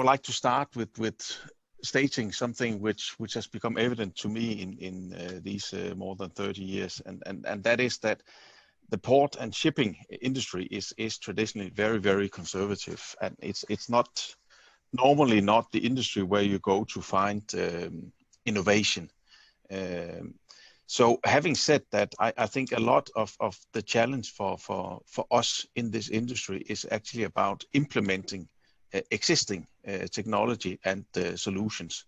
would like to start with stating something which has become evident to me in these more than 30 years, and that is that the port and shipping industry is traditionally very conservative, and it's not normally not the industry where you go to find innovation. So having said that, I think a lot of the challenge for us in this industry is actually about implementing existing technology and solutions.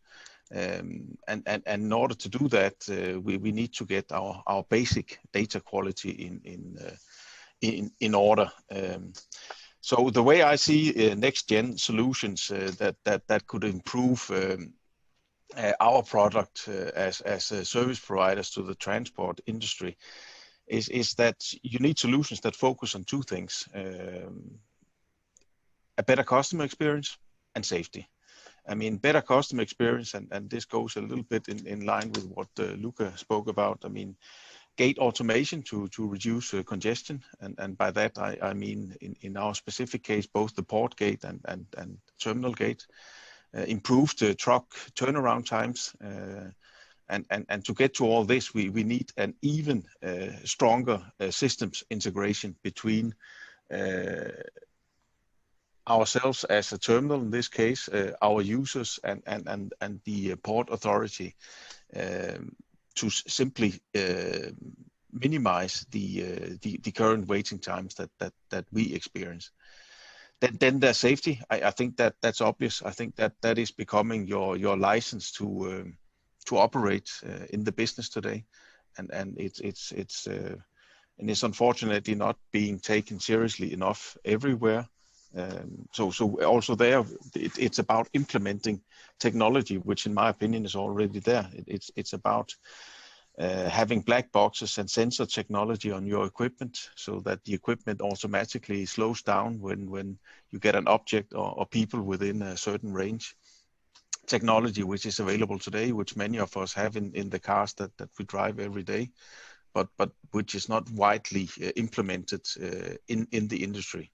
And in order to do that, we need to get our basic data quality in order. So the way I see next gen solutions that could improve our product as service providers to the transport industry is that you need solutions that focus on two things: a better customer experience and safety. I mean, better customer experience, and this goes a little bit in line with what Luca spoke about. I mean, gate automation to reduce congestion, and by that I mean in our specific case both the port gate and terminal gate. Improved truck turnaround times, and to get to all this, we need an even stronger systems integration between ourselves as a terminal, in this case, our users and the port authority, to simply minimize the current waiting times that we experience. Then there's safety. I think that's obvious. I think that is becoming your license to operate in the business today, and it's unfortunately not being taken seriously enough everywhere. So also there, it's about implementing technology, which in my opinion is already there. It's about having black boxes and sensor technology on your equipment, so that the equipment automatically slows down when you get an object or people within a certain range. Technology which is available today, which many of us have in the cars that we drive every day, but which is not widely implemented in the industry.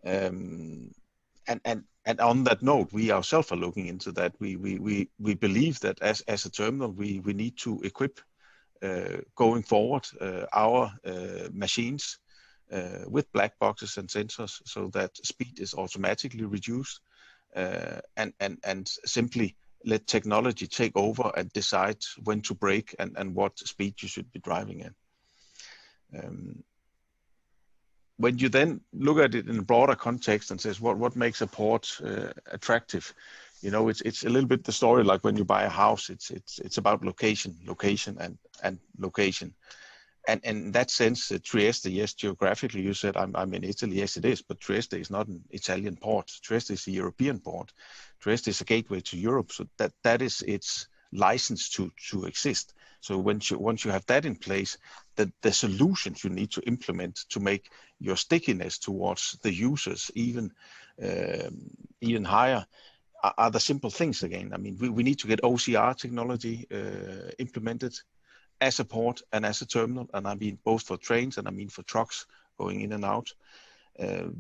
And on that note, we ourselves are looking into that. We believe that as a terminal, we need to equip going forward our machines with black boxes and sensors, so that speed is automatically reduced, and simply let technology take over and decide when to brake and what speed you should be driving at. When you then look at it in a broader context and says what makes a port attractive, you know, it's a little bit the story like when you buy a house. It's about location, and location. And in that sense, Trieste, yes, geographically, you said I'm in Italy. Yes, it is, but Trieste is not an Italian port. Trieste is a European port. Trieste is a gateway to Europe, so that is its license to exist. So once you have that in place, the solutions you need to implement to make your stickiness towards the users even higher are the simple things again. I mean, we need to get OCR technology implemented as a port and as a terminal, and I mean both for trains and I mean for trucks going in and out.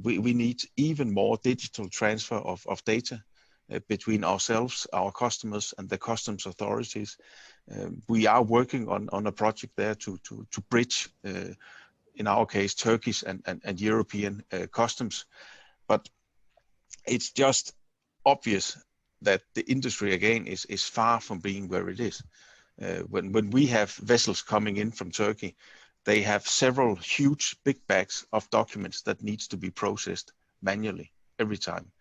We need even more digital transfer of data between ourselves, our customers, and the customs authorities. We are working on a project there to bridge, in our case, Turkish and European customs. But it's just obvious that the industry again is far from being where it is. When we have vessels coming in from Turkey, they have several huge big bags of documents that needs to be processed manually every time.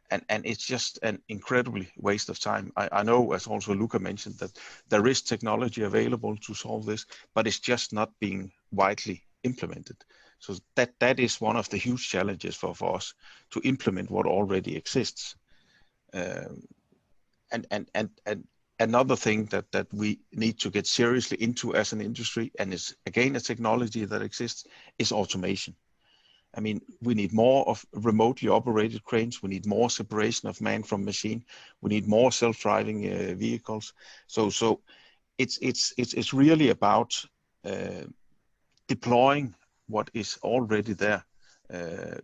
And it's just an incredibly waste of time. I know, as also Luca mentioned, that there is technology available to solve this, but it's just not being widely implemented. So that is one of the huge challenges for us, to implement what already exists. And another thing that we need to get seriously into as an industry, and is again a technology that exists, is automation. I mean, we need more of remotely operated cranes. We need more separation of man from machine. We need more self-driving vehicles. So it's really about deploying what is already there.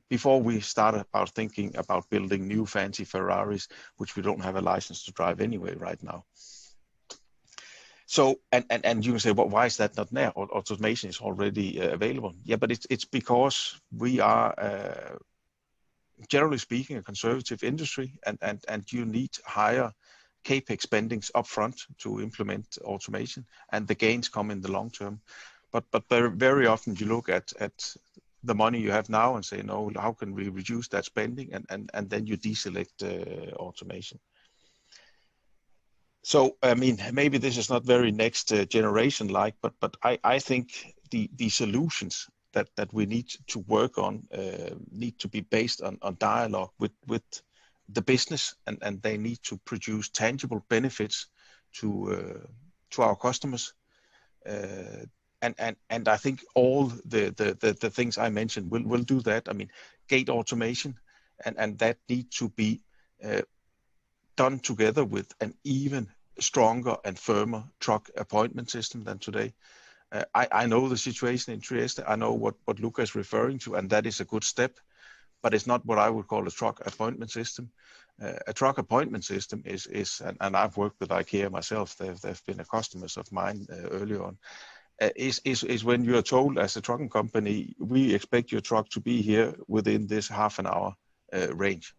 before we start about thinking about building new fancy Ferraris, which we don't have a license to drive anyway right now. So, and you can say, well, why is that not there? Automation is already available. Yeah, but it's because we are, generally speaking, a conservative industry, and you need higher capex spendings upfront to implement automation, and the gains come in the long term. But very often you look at the money you have now and say, no, how can we reduce that spending? And then you deselect automation. So, I mean, maybe this is not very next generation like, but I think the solutions that we need to work on need to be based on dialogue with the business, and they need to produce tangible benefits to our customers. And I think all the things I mentioned will do that. I mean, gate automation, and that need to be done together with an even stronger and firmer truck appointment system than today. I know the situation in Trieste. I know what Luca is referring to, and that is a good step, but it's not what I would call a truck appointment system. A truck appointment system is and I've worked with IKEA myself. They've been a customers of mine earlier on. Is when you are told as a trucking company, we expect your truck to be here within this half an hour range.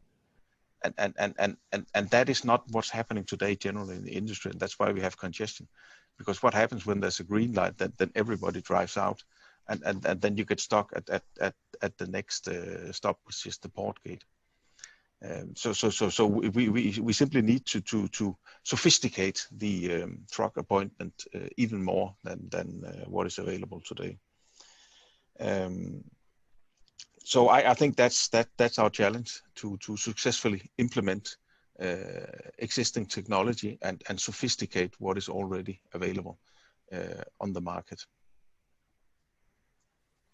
And that is not what's happening today generally in the industry, and that's why we have congestion. Because what happens when there's a green light, then everybody drives out, and then you get stuck at the next stop, which is the port gate. So we simply need to sophisticate the truck appointment even more than what is available today. So I think that's our challenge to successfully implement existing technology and sophisticate what is already available on the market.